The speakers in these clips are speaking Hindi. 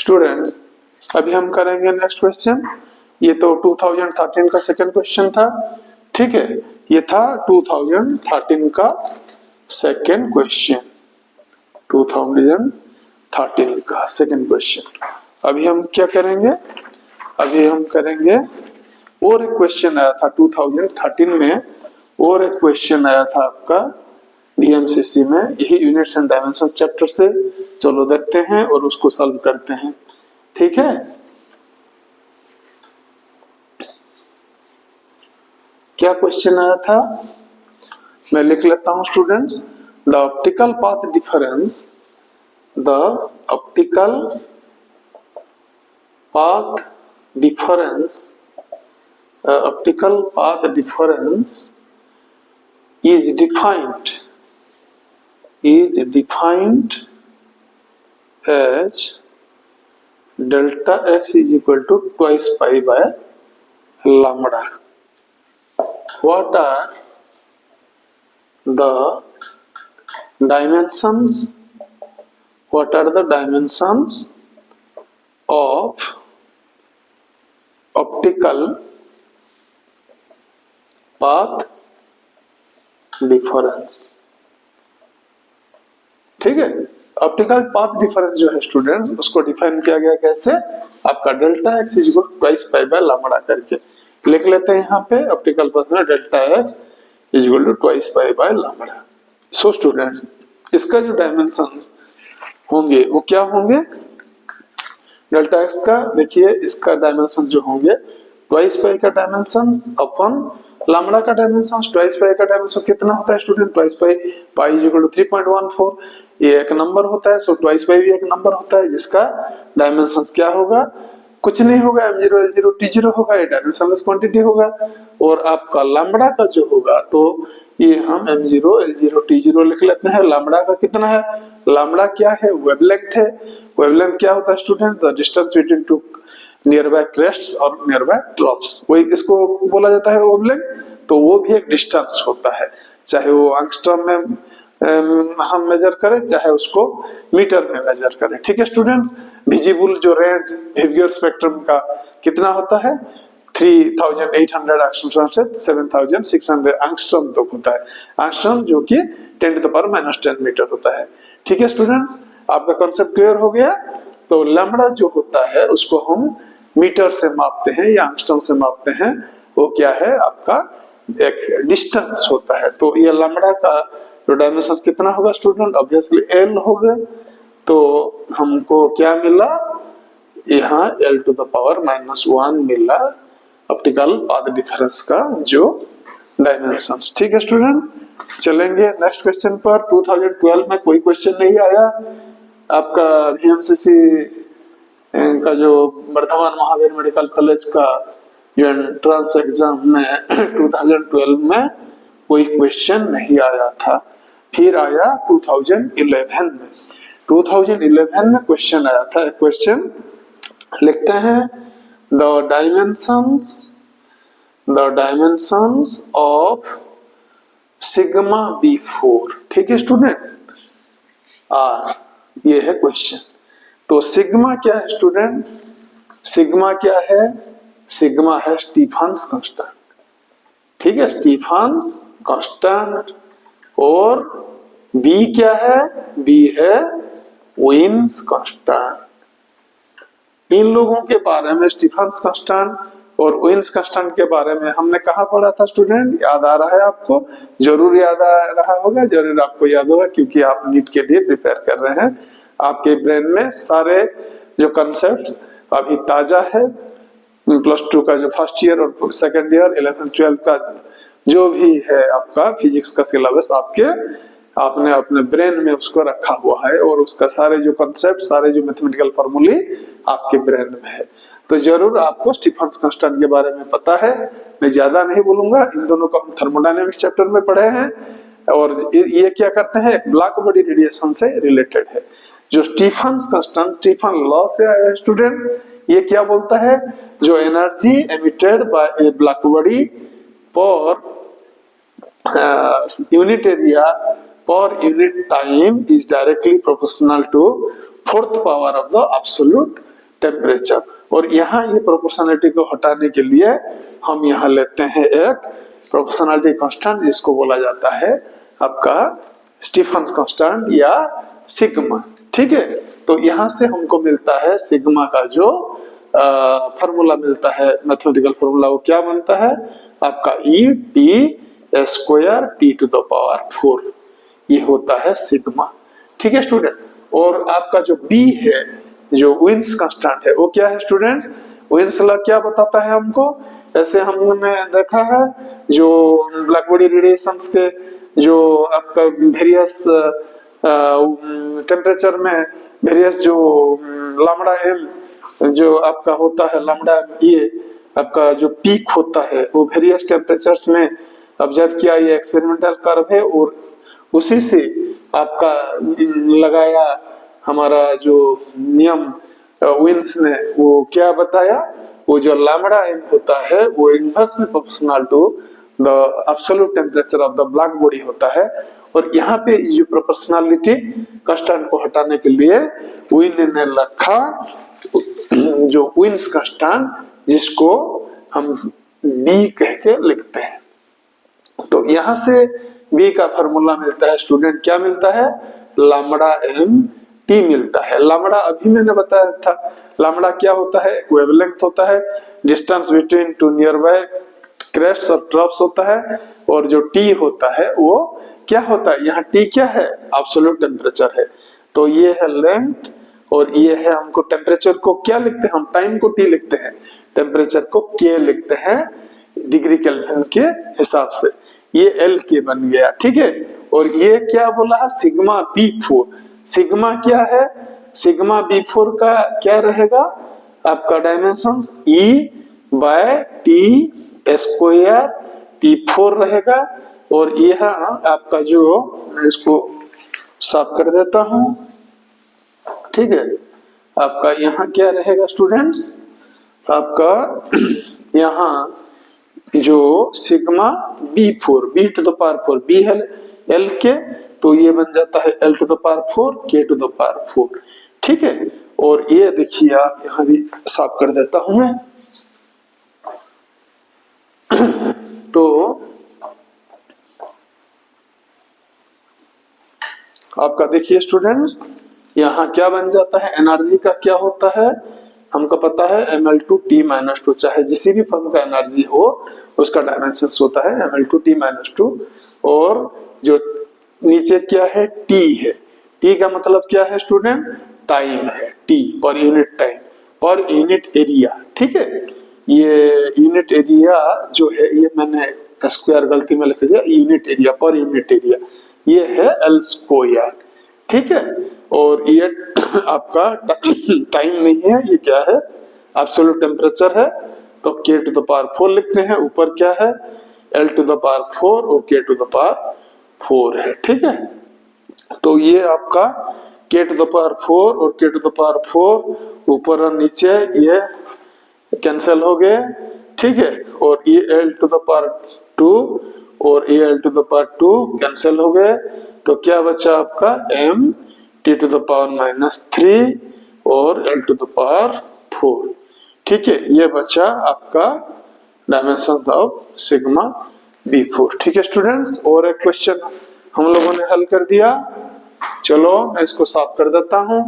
स्टूडेंट्स अभी हम करेंगे नेक्स्ट क्वेश्चन। ये तो 2013 का सेकंड क्वेश्चन था, ठीक है। ये था 2013 का सेकंड क्वेश्चन, 2013 का सेकंड क्वेश्चन। अभी हम क्या करेंगे, अभी हम करेंगे और एक क्वेश्चन आया था 2013 में, और एक क्वेश्चन आया था आपका डीएमसीसी में, यही यूनिट्स एंड डायमेंशंस चैप्टर से। चलो देखते हैं और उसको सॉल्व करते हैं, ठीक है। क्या क्वेश्चन आया था, मैं लिख लेता हूं students. The optical path difference, the optical path difference, optical path difference is defined as delta x is equal to twice pi by lambda. What are the dimensions? What are the dimensions of optical path difference? ठीक है, ऑप्टिकल पाथ डिफरेंस जो है स्टूडेंट्स, उसको डिफाइन किया गया कैसे, आपका delta x is equal twice pi by lambda करके लिख लेते हैं यहाँ पे। ऑप्टिकल पाथ में delta x is equal to twice pi by lambda. So students इसका जो डायमेंशंस होंगे वो क्या होंगे, डेल्टा एक्स का देखिए, इसका डायमेंशन जो होंगे ट्वाइस पाई का डायमेंशंस अपन लैम्बडा का डायमेंशन। ट्वाइस पाई का डायमेंशन कितना होता है student, twice pi, pi is equal to 3.14, ये एक नंबर होता है। सो ट्वाइस पाई भी एक नंबर होता है जिसका डायमेंशन क्या होगा, कुछ नहीं होगा, m0 l0 t0 होगा, ये डायमेंशनलेस क्वांटिटी होगा। और आपका लैम्बडा का जो होगा तो ये हम m0 l0 t0 लिख लेते हैं। लैम्बडा का कितना है, लैम्बडा क्या है, वेवलेंथ है। वेवलेंथ क्या होता है student, the distance between two nearby crests और नियर बाय ड्रॉप्स, वही इसको बोला जाता है वेवलेंथ। तो वो भी एक डिस्टेंस होता है, चाहे वो एंगस्ट्रॉम में हम मेजर करें, चाहे उसको मीटर में मेजर करें, ठीक है स्टूडेंट्स। विजिबल जो रेंज विजिबल स्पेक्ट्रम का कितना होता है, 3800 एंगस्ट्रॉम से 7600 एंगस्ट्रॉम तक होता है। एंगस्ट्रॉम जो कि 10⁻⁻10 मीटर होता है, ठीक है स्टूडेंट्स। आपका कॉन्सेप्ट क्लियर हो गया। तो लैम्बडा जो होता है उसको हम मीटर से मापते हैं या एंगस्ट्रॉम से मापते हैं, वो क्या है आपका एक डिस्टेंस होता है। तो ये लैम्बडा का जो डायमेंशन कितना होगा स्टूडेंट, ऑब्वियसली l होगा। तो हमको क्या मिला, यहाँ l टू द पावर -1 मिला ऑप्टिकल पाथ डिफरेंस का जो डायमेंशंस, ठीक है स्टूडेंट। चलेंगे नेक्स्ट क्वेश्चन पर। 2012 में कोई क्वेश्चन नहीं आया आपका बीएमसीसी का जो वर्धमान महावीर मेडिकल कॉलेज का जो एंट्रेंस एग्जाम में 2012 में कोई क्वेश्चन नहीं आया था। फिर आया 2011 में, 2011 में क्वेश्चन आया था। क्वेश्चन लिखते हैं, the dimensions of sigma b4, ठीक है स्टूडेंट, आर, ये है क्वेश्चन। तो सिग्मा क्या है स्टूडेंट, सिग्मा क्या है, सिग्मा है स्टीफन्स कांस्टेंट, ठीक है, स्टीफन्स कांस्टेंट। और बी क्या है, बी है विन्स कांस्टेंट। इन लोगों के बारे में स्टीफन्स कांस्टेंट और विन्स कांस्टेंट के बारे में हमने कहा पढ़ा था स्टूडेंट, याद आ रहा है आपको, जरूर याद आ रहा होगा, जरूर आपको याद होगा क्योंकि आप नीट के लिए प्रिपेयर कर रहे हैं। आपके ब्रेन में सारे जो कॉन्सेप्ट्स अभी ताजा है, +2 का जो फर्स्ट ईयर और सेकंड ईयर, 11th 12th का जो भी है आपका फिजिक्स का सिलेबस आपने अपने ब्रेन में उसको रखा हुआ है, और उसका सारे जो कॉन्सेप्ट, सारे जो मैथमेटिकल फॉर्मूले आपके ब्रेन में है। तो जरूर आपको स्टीफन्स कांस्टेंट के बारे में पता है, मैं ज्यादा नहीं बोलूंगा। इन दोनों को हम थर्मोडायनेमिक्स चैप्टर में पढ़े हैं, और ये क्या करते हैं, ब्लैक बॉडी रेडिएशन से रिलेटेड है। जो स्टीफन्स कांस्टेंट स्टीफन लॉ से आया है स्टूडेंट, ये क्या बोलता है, जो energy emitted by a black body per unit area per unit time is directly proportional to 4th power of the absolute temperature. और यहाँ ये प्रोपोर्शनलिटी को हटाने के लिए हम यहाँ लेते हैं एक प्रोपोर्शनलिटी कांस्टेंट, जिसको बोला जाता है आपका स्टीफन कांस्टेंट या सिग्मा। ठीक है, तो यहाँ से हमको मिलता है सिग्मा का जो फॉर्मूला मिलता है, मैथमेटिकल फॉर्मूला, वो क्या बनता है आपका E T square T to the power 4, ये होता है सिग्मा। ठीक है स्टूडेंट, और आपका जो बी है, जो विन्स कांस्टेंट है, वो क्या है स्टूडेंट्स? विन्स लॉ क्या बताता है हमको? ऐसे हमने देखा है जो ब्लैक बॉडी रेडिएशंस के जो आपका वेरियस टेम्परेचर में वेरियस जो लैम्डा एम जो आपका होता है, लैम्डा ये आपका जो पीक होता है वो वेरियस टेम्परेचर्स में ऑब्जर्व किया, ये एक्सपेरिमेंटल कर्व है, और उसी से आपका लगाया हमारा जो नियम विन्स ने, वो क्या बताया, वो जो लैम्डा एम होता है वो inversely proportional to the absolute temperature of the black body होता है। और यहाँ पे ये प्रोपोर्शनलिटी कांस्टेंट को हटाने के लिए विन ने रखा जो विन्स कांस्टेंट, जिसको हम बी कह के लिखते हैं। तो यहाँ से बी का फॉर्मूला मिलता है स्टूडेंट, क्या मिलता है? लैम्डा एम टी मिलता है। लैम्डा अभी मैंने बताया था, लैम्डा क्या होता है? वेवलेंथ होता है, distance between two nearby crests और ट्रफ्स होता है, और जो टी होता है वो क्या होता है? यहाँ टी क्या है? एब्सोल्यूट टेम्परेचर है। तो ये है लेंथ, और ये है, हमको टेम्परेचर को क्या लिखते हैं हम? टाइम को टी लिखते हैं, टेम्परेचर को के लिखते हैं डिग्री केल्विन के हिसाब से, ये एल के बन गया। ठीक है, और ये क्या बोला है? Sigma B 4। सिग्मा क्या है? सिग्मा बी 4 का क्या रहेगा आपका डायमेंशन? ई बाय टी स्क्वायर टी 4 रहेगा। और यह आपका जो, मैं इसको साफ कर देता हूं, ठीक है, आपका यहाँ क्या रहेगा स्टूडेंट्स? आपका यहाँ जो sigma B 4, B to the power 4, B है एल के, तो ये बन जाता है एल टू द पावर 4 के टू द पावर 4। ठीक है, और ये देखिए आप, यहाँ भी साफ कर देता हूं मैं। तो आपका देखिए स्टूडेंट्स, यहाँ क्या बन जाता है? एनर्जी का क्या होता है हमको पता है, ml2t-2, चाहे जिसी भी फॉर्म का एनर्जी हो उसका डायमेंशन होता है ml2t-2, और जो नीचे क्या है? t है। t का मतलब क्या है स्टूडेंट? टाइम है, t पर यूनिट टाइम, पर यूनिट एरिया। ठीक है, ये यूनिट एरिया जो है, ये मैंने स्क्वायर गलती में लिख दिया, unit area, per unit area, ये है एल स्क्वायर। ठीक है, और ये आपका टाइम नहीं है, ये क्या है? एब्सोल्यूट टेम्परेचर है, तो के टू द पावर 4 लिखते हैं, ऊपर क्या है? एल टू द पावर 4 और के टू द पावर 4 है। ठीक है, तो ये आपका के टू द पावर 4 और के टू द पावर 4 ऊपर और नीचे ये कैंसिल हो गए। ठीक है, और ये एल टू द पावर 2 और ये L to the power 2 cancel हो गए, तो क्या बचा आपका? m t to the power -3 और l टू द पावर 4। ठीक है, ये बचा आपका डायमेंशन ऑफ सिग्मा b4। ठीक है स्टूडेंट्स, और एक क्वेश्चन हम लोगों ने हल कर दिया। चलो मैं इसको साफ कर देता हूँ।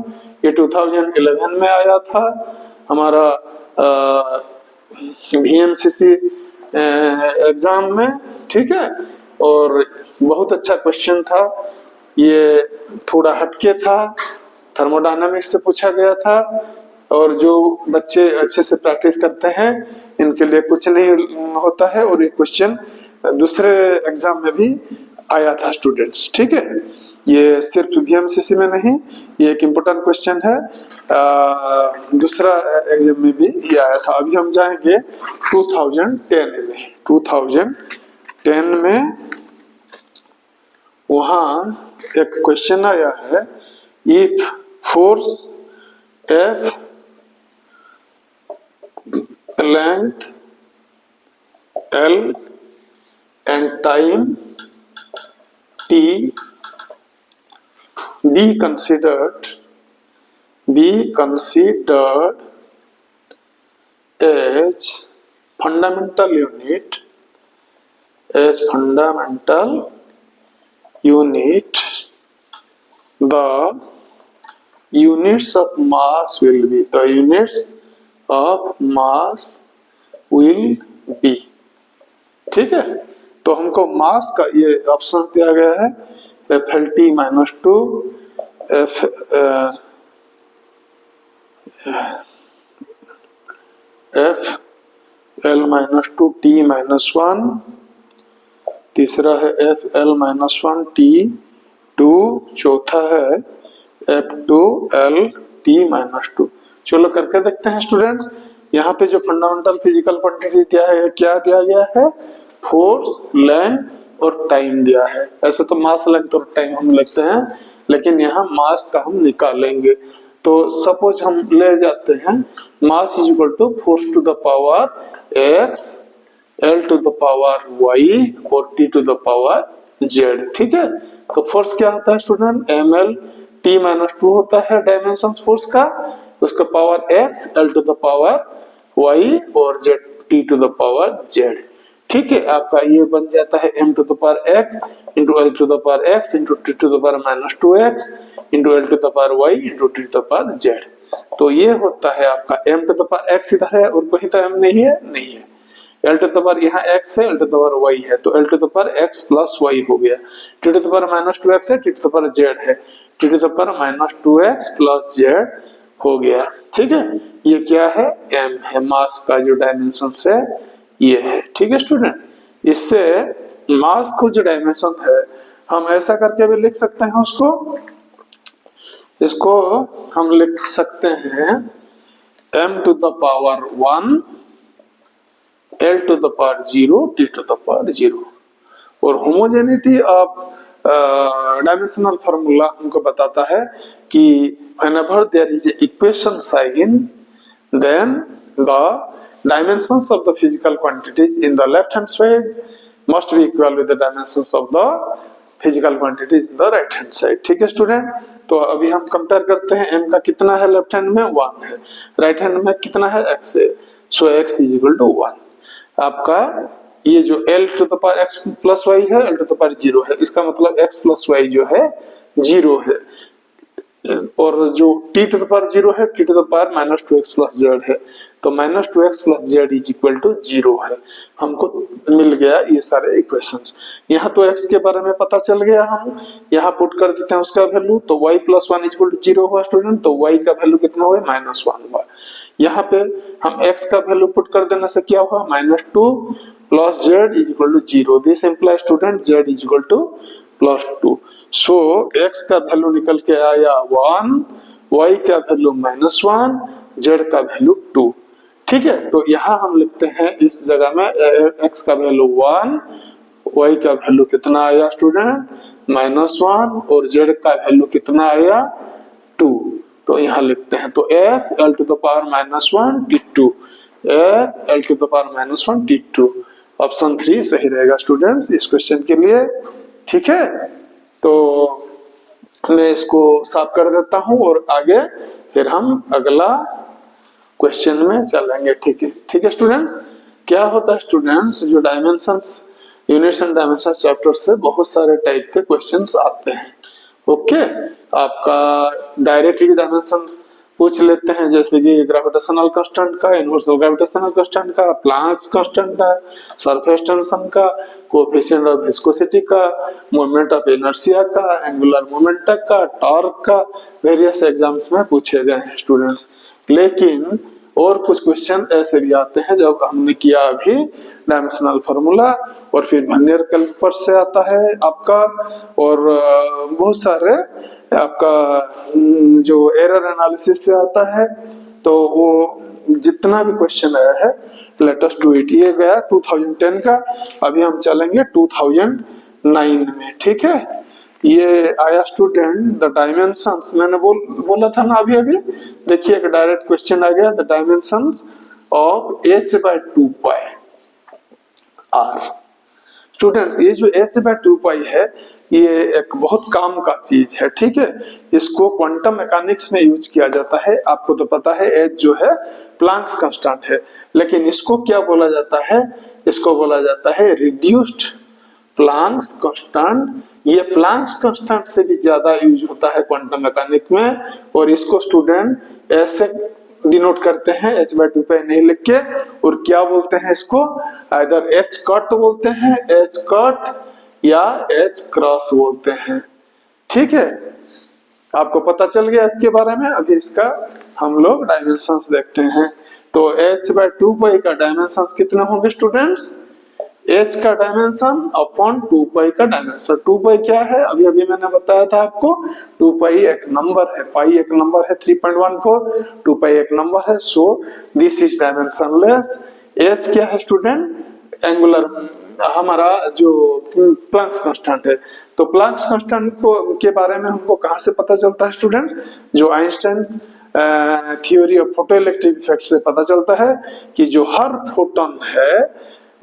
ये 2011 में आया था हमारा VMCC एग्जाम में। ठीक है, और बहुत अच्छा क्वेश्चन था, ये थोड़ा हटके था, थर्मोडायनामिक्स से पूछा गया था, और जो बच्चे अच्छे से प्रैक्टिस करते हैं इनके लिए कुछ नहीं होता है, और ये क्वेश्चन दूसरे एग्जाम में भी आया था स्टूडेंट्स। ठीक है, ये सिर्फ VMCC में नहीं, ये एक इम्पोर्टेंट क्वेश्चन है, दूसरा एग्जाम में भी ये आया था। अभी हम जाएंगे 2010 में। 2010 में वहां एक क्वेश्चन आया है, if force F, length L and time T be considered as fundamental unit, as fundamental unit, the units of mass will be, the units of mass will be। ठीक है, तो हमको मास का ये ऑप्शंस दिया गया है, FLT -2, FL -2 T -1, तीसरा है FL -1 T2, चौथा है F2L T -2। चलो करके देखते हैं स्टूडेंट्स। यहाँ पे जो फंडामेंटल फिजिकल क्वांटिटी दिया है, क्या दिया गया है? फोर्स, लेंथ और टाइम दिया है। ऐसे तो मास, लेंथ और टाइम हम लिखते हैं, लेकिन यहाँ मास का हम निकालेंगे। तो सपोज हम ले जाते हैं mass is equal to force to the power x, L to the power y और T to the power z। ठीक है, तो फोर्स क्या होता है स्टूडेंट? ml T -2 होता है डायमेंशन फोर्स का, उसका power x, L to the power y और z, T to the power z। ठीक है, आपका ये बन जाता है m to the power x into L to the power x into T to the power -2x into L to the power y into T to the power z। तो ये होता है आपका m to the power x इधर है और कोई तो m नहीं है, नहीं है। L टू द पावर यहाँ x है, L to the power y है, तो L to the power x plus y हो गया। T to the power -2x है, T to the power z है, T to the power -2x plus z हो गया। ठीक है, ये क्या है? m है, मास का जो डायमेंशन है ये है। ठीक है स्टूडेंट, इससे मास को जो डायमेंशन है हम ऐसा करके भी लिख सकते हैं उसको, इसको हम लिख सकते हैं m to the power 1, L to the power 0, T to the power 0। और होमोजेनिटी ऑफ डायमेंशनल फार्मूला हमको बताता है कि whenever there is a equation sign, then the dimensions of the physical quantities in the left hand side must be equal with the dimensions of the physical quantities in the right hand side। ठीक है स्टूडेंट, तो अभी हम कंपेयर करते हैं m का कितना है लेफ्ट हैंड में? 1 है, राइट हैंड में कितना है? x है। So x is equal to 1। आपका ये जो L to the power x plus y है, L टू द पावर 0 है, इसका मतलब x प्लस y जो है 0 है, और जो T टू द पावर 0 है, T to the power -2x plus z है, तो -2x plus z is equal to 0 है। हमको मिल गया ये सारे इक्वेशंस। यहाँ तो x के बारे में पता चल गया, हम यहाँ पुट कर देते हैं उसका वैल्यू, तो y plus 1 is equal to 0 हुआ स्टूडेंट, तो y का वैल्यू कितना हुआ? -1 हुआ। यहाँ पे हम x का वैल्यू पुट कर देने से क्या हुआ? -2 plus z is equal to 0। This implies student z is equal to +2। So x का वैल्यू निकल के आया 1, y का वैल्यू -1, z का वैल्यू 2। ठीक है, तो यहाँ हम लिखते हैं इस जगह में x का वैल्यू 1, y का वैल्यू कितना आया स्टूडेंट? -1, और z का वैल्यू कितना आया? 2। तो यहाँ लिखते हैं, तो f L to the power -1 T2, f L to the power -1 T2। Option 3 सही रहेगा स्टूडेंट्स इस क्वेश्चन के लिए। ठीक है, तो मैं इसको साफ कर देता हूं और आगे फिर हम अगला क्वेश्चन में चलेंगे। ठीक है, ठीक है स्टूडेंट्स। क्या होता है स्टूडेंट्स, जो dimensions, units and dimensions chapter से बहुत सारे टाइप के क्वेश्चंस आते हैं। ओके, आपका डायरेक्टली डायमेंशन पूछ लेते हैं, जैसे कि ग्रेविटेशनल कांस्टेंट का, यूनिवर्सल ग्रेविटेशनल कांस्टेंट का, प्लैंक्स कांस्टेंट का, सरफेस टेंशन का, कोएफिशिएंट ऑफ विस्कोसिटी का, मोमेंट ऑफ इनर्शिया का, एंगुलर मोमेंटम का, टॉर्क का, वेरियस एग्जाम्स में पूछे गए हैं स्टूडेंट्स। लेकिन और कुछ क्वेश्चन ऐसे भी आते हैं जब हमने किया अभी डायमेंशनल फार्मूला, और फिर वर्नियर कैलिपर से आता है आपका, और बहुत सारे आपका जो एरर एनालिसिस से आता है। तो वो जितना भी क्वेश्चन आया है, लेट अस डू इट। ये गया 2010 का, अभी हम चलेंगे 2009 में। ठीक है, ये आया स्टूडेंट द डायमेंशंस, मैंने बोला था ना अभी अभी, देखिए एक डायरेक्ट क्वेश्चन आ गया, the dimensions of h/2 pi r। Students ये जो h/2 है ये एक बहुत काम का चीज है, ठीक है। इसको क्वांटम मैकेनिक्स में यूज किया जाता है। आपको तो पता है h जो है प्लैंक्स कांस्टेंट है, लेकिन इसको क्या बोला जाता है, इसको बोला जाता है रिड्यूस्ड प्लैंक्स कांस्टेंट। ये प्लैंक्स कांस्टेंट से भी ज्यादा यूज होता है क्वांटम मैकेनिक्स में, और इसको स्टूडेंट ऐसे डिनोट करते हैं h/2 नहीं लिख के, और क्या बोलते हैं इसको, इधर h कट बोलते हैं, h कट या h क्रॉस बोलते हैं, ठीक है। आपको पता चल गया इसके बारे में। अभी इसका हम लोग डायमेंशंस देखते हैं। तो h/2 का डायमेंशंस कितने होंगे स्टूडेंट्स, h का डायमेंशन अपॉन 2 का डायमेंशन। 2 क्या है, अभी अभी मैंने बताया था आपको, 2 एक नंबर है, पाई एक नंबर है 3.14, 2 एक नंबर है, so this is dimensionless. h क्या है स्टूडेंट, एंगुलर हमारा जो प्लैंक्स कांस्टेंट है। तो प्लैंक्स कांस्टेंट को के बारे में हमको कहां से पता चलता है स्टूडेंट्स, जो Einstein's theory of photoelectric effect से पता चलता है कि जो हर फोटोन है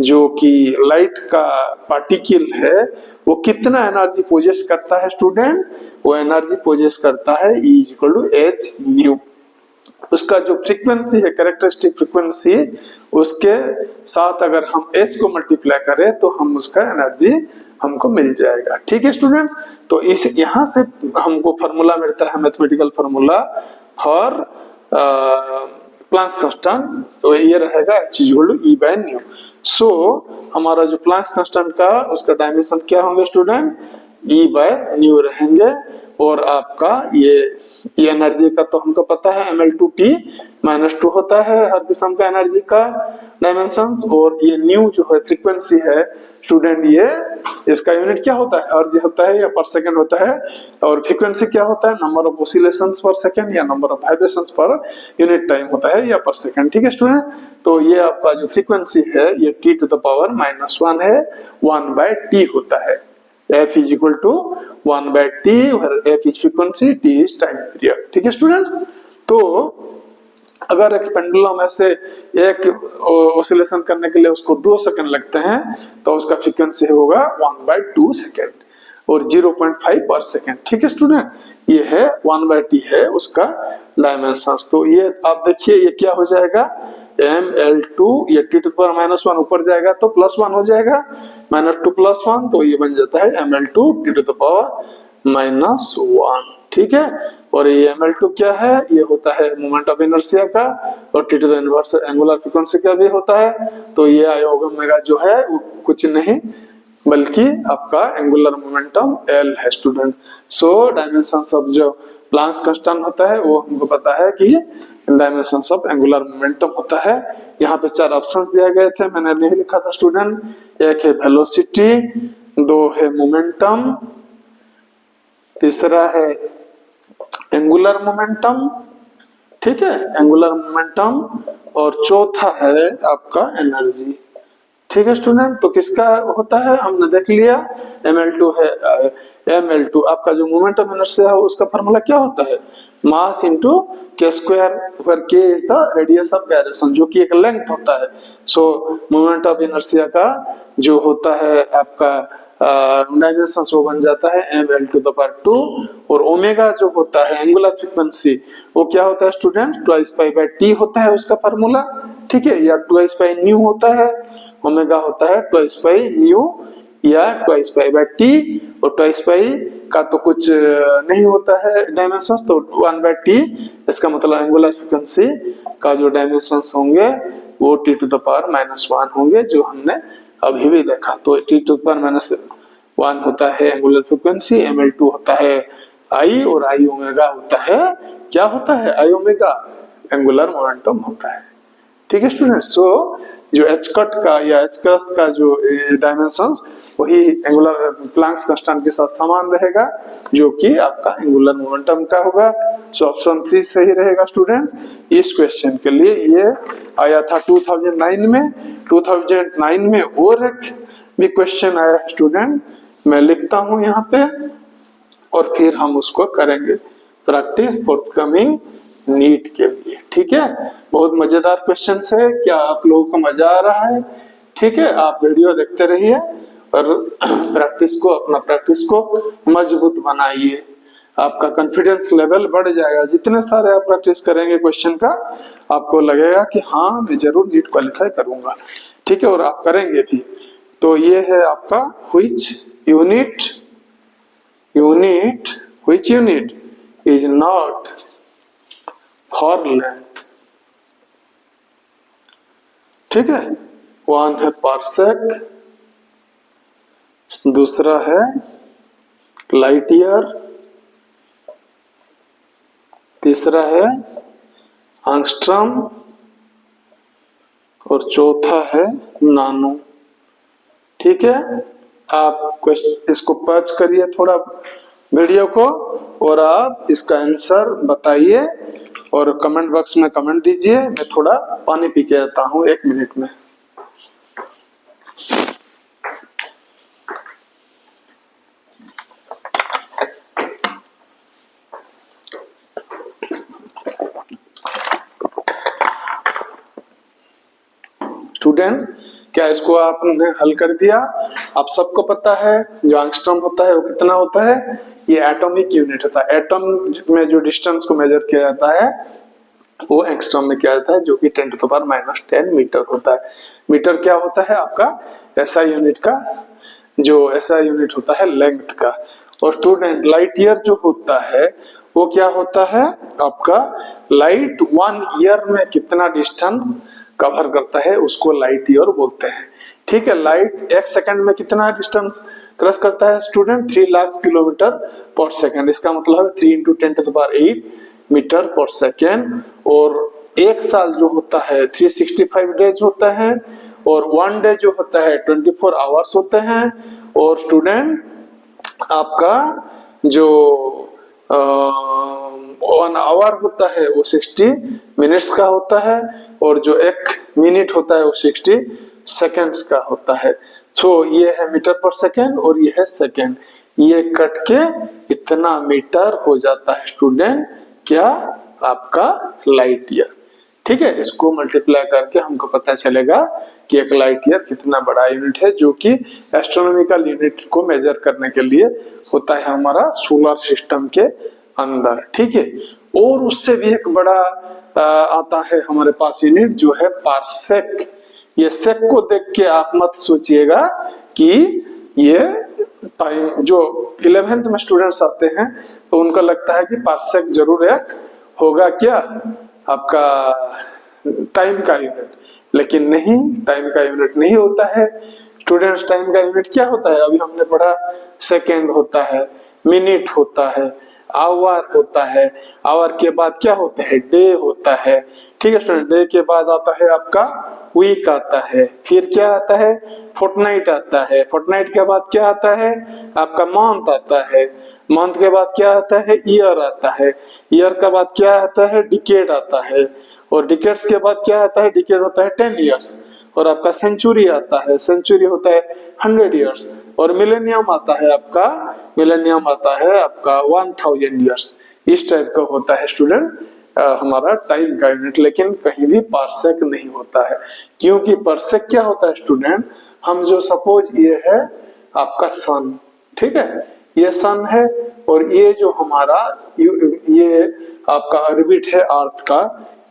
जो कि लाइट का पार्टिकल है वो कितना एनर्जी पोजेस करता है स्टूडेंट, वो एनर्जी पोजेस करता है E equal to h nu. उसका जो फ्रीक्वेंसी है, कैरेक्टरिस्टिक फ्रीक्वेंसी, उसके साथ अगर हम h को मल्टीप्लाई करें तो हम उसका एनर्जी हमको मिल जाएगा, ठीक है स्टूडेंट्स। तो इस यहाँ से हमको फार्मूला मिलता है, mathematical formula for Planck's constant, तो ये रहेगा h equal to E by nu. So हमारा जो प्लैंक्स कांस्टेंट का उसका डायमेंशन क्या होंगे स्टूडेंट, E बाय न्यू रहेंगे। और आपका ये एनर्जी का तो हमको पता है mL2T -2 होता है हर किस्म का एनर्जी का डायमेंशंस, और ये न्यू जो है फ्रीक्वेंसी है स्टूडेंट, ये इसका यूनिट क्या होता है, हर्ट्ज होता है या पर सेकंड होता है, और फ्रीक्वेंसी क्या होता है, नंबर ऑफ ऑसिलेशंस पर सेकंड या नंबर ऑफ वाइब्रेशंस पर यूनिट टाइम होता है या पर सेकंड, ठीक है स्टूडेंट। तो ये आपका जो फ्रीक्वेंसी है ये T⁻⁻1 है, 1/T होता है। F is equal to 1/T, where F is frequency, T is time period, ठीक है स्टूडेंट्स। तो अगर एक पेंडुलम ऐसे एक ऑसिलेशन करने के लिए उसको 2 सेकंड लगते हैं तो उसका फ्रीक्वेंसी होगा 1/2 सेकंड और 0.5 पर सेकंड, ठीक है स्टूडेंट। ये है 1/T है उसका डायमेंशंस। तो ये आप देखिए ये क्या हो जाएगा, mL2, ये T⁻⁻1 ऊपर जाएगा तो +1 हो जाएगा, -2 +1, तो ये बन जाता है mL2 T⁻⁻1, ठीक है। और ये mL2 क्या है, ये होता है मोमेंट ऑफ इनर्शिया का, और T to the inverse angular frequency का भी होता है। तो ये I⁻ जो है वो कुछ नहीं बल्कि आपका एंगुलर मोमेंटम L है स्टूडेंट। सो डायमेंशंस ऑफ जो प्लैंक्स कांस्टेंट होता है वो हमको पता है कि डायमेंशंस ऑफ एंगुलर मोमेंटम होता है। यहाँ पे 4 ऑप्शंस दिए गए थे, मैंने नहीं लिखा था स्टूडेंट। एक है वेलोसिटी, 2 है मोमेंटम, तीसरा है एंगुलर मोमेंटम, ठीक है, एंगुलर मोमेंटम, और चौथा है आपका एनर्जी, ठीक है स्टूडेंट। तो किसका होता है हमने देख लिया, mL2 है। mL2 आपका जो मोमेंट ऑफ इनर्शिया है उसका फार्मूला क्या होता है, mass into k square, where k is the radius of gyration, जो कि एक लेंथ होता है। सो मोमेंट ऑफ इनर्शिया का जो होता है आपका डायमेंशन वो बन जाता है mL2, और ओमेगा जो होता है एंगुलर फ्रीक्वेंसी वो क्या होता है स्टूडेंट, 2π/T होता है उसका फार्मूला, ठीक है, या 2π/न्यू होता है, ओमेगा होता है 2π/न्यू या 2π/T, और 2π का तो कुछ नहीं होता है डायमेंशंस, तो 1/T, इसका मतलब एंगुलर फ्रीक्वेंसी का जो डायमेंशंस होंगे वो T⁻⁻1 होंगे, जो हमने अभी भी देखा। तो T⁻⁻1 होता है एंगुलर फ्रीक्वेंसी, mL2 होता है I, और I ओमेगा होता है, क्या होता है, I ओमेगा एंगुलर मोमेंटम होता है, ठीक है स्टूडेंट्स। सो जो h कट का या h क्रॉस का जो डायमेंशंस वही एंगुलर प्लैंक्स कांस्टेंट के साथ समान रहेगा, जो कि आपका एंगुलर मोमेंटम का होगा। सो ऑप्शन 3 सही रहेगा स्टूडेंट्स इस क्वेश्चन के लिए। ये आया था 2009 में। 2009 में और एक भी क्वेश्चन आया है स्टूडेंट, मैं लिखता हूं यहाँ पे, और फिर हम उसको करेंगे प्रैक्टिस फॉरकमिंग नीट के लिए, ठीक है। बहुत मजेदार क्वेश्चन है, क्या आप लोगों को मजा आ रहा है, ठीक है। आप वीडियो देखते रहिए और अपना प्रैक्टिस को मजबूत बनाइए, आपका कॉन्फिडेंस लेवल बढ़ जाएगा। जितने सारे आप प्रैक्टिस करेंगे क्वेश्चन का, आपको लगेगा कि हाँ मैं जरूर नीट क्वालिफाई करूंगा, ठीक है, और आप करेंगे भी। तो ये है आपका which unit is not for length, ठीक है। वन है पार्सेक, दूसरा है लाइट ईयर, तीसरा है एंगस्ट्रॉम और चौथा है नानो, ठीक है। आप इसको पॉज करिए थोड़ा वीडियो को और आप इसका आंसर बताइए और कमेंट बॉक्स में कमेंट दीजिए। मैं थोड़ा पानी पी के आता हूँ 1 मिनट में। स्टूडेंट्स, क्या इसको आपने हल कर दिया? आप सबको पता है जो एंगस्ट्रॉम होता है वो कितना होता है? ये एटॉमिक यूनिट होता है। एटॉम में जो डिस्टेंस को मेजर किया जाता है वो एंगस्ट्रॉम में किया जाता है, जो कि 10⁻⁻10 मीटर होता है। मीटर क्या होता है? आपका एसआई यूनिट का, जो एसआई यूनिट होता है लेंथ का। और स्टूडेंट, लाइट ईयर जो होता है वो क्या होता है? आपका लाइट 1 ईयर में कितना डिस्टेंस कवर करता है उसको लाइट ईयर बोलते हैं, ठीक है। लाइट 1 सेकंड में कितना डिस्टेंस क्रॉस करता है स्टूडेंट? 3 लाख किलोमीटर पर सेकंड। इसका मतलब है 3 × 10⁸ मीटर पर सेकंड। और एक साल जो होता है 365 डेज होता है, और 1 डे जो होता है 24 आवर्स होते हैं। और स्टूडेंट, आपका जो 1 आवर होता है वो 60 मिनट्स का होता है, और जो 1 मिनट होता है वो 60 सेकंड्स का होता है। सो ये है मीटर पर सेकंड और ये है सेकंड। ये कट के इतना मीटर हो जाता है स्टूडेंट, क्या? आपका लाइट ईयर, ठीक है। इसको मल्टीप्लाई करके हमको पता चलेगा कि एक लाइट ईयर कितना बड़ा यूनिट है, जो कि एस्ट्रोनॉमिकल यूनिट को मेजर करने के लिए होता है हमारा सोलर सिस्टम के अंदर, ठीक है। और उससे भी एक बड़ा आता है हमारे पास यूनिट, जो है पार्सेक। ये सेक को देख के आप मत सोचिएगा कि ये टाइम, जो 11th में स्टूडेंट्स आते हैं तो उनका लगता है कि पार्सेक जरूर एक होगा क्या आपका टाइम का यूनिट, लेकिन नहीं, टाइम का यूनिट नहीं होता है स्टूडेंट्स। टाइम का यूनिट क्या होता है? अभी हमने पढ़ा, सेकेंड होता है, मिनट होता है, आवर होता है, आवर के बाद क्या होता है? डे होता है, ठीक है स्टूडेंट। डे के बाद आता है आपका वीक आता है, फिर क्या आता है? फोर्टनाइट आता है, फोर्टनाइट के बाद क्या आता है? आपका मंथ आता है, मंथ के बाद क्या आता है? ईयर आता है, ईयर के बाद क्या आता है? डिकेड आता है, और डिकेड्स के बाद क्या आता है? डिकेड होता है 10 इयर्स, और आपका सेंचुरी आता है, सेंचुरी होता है 100 इयर्स, और मिलेनियम आता है आपका, मिलेनियम आता है आपका 1000 इयर्स। इस टाइप का होता है स्टूडेंट हमारा टाइम का यूनिट, लेकिन कहीं भी पार्सेक नहीं होता है। क्योंकि पार्सेक क्या होता है स्टूडेंट? हम जो सपोज ये है आपका सन, ठीक है, ये सन है, और ये जो हमारा ये आपका ऑर्बिट है अर्थ का,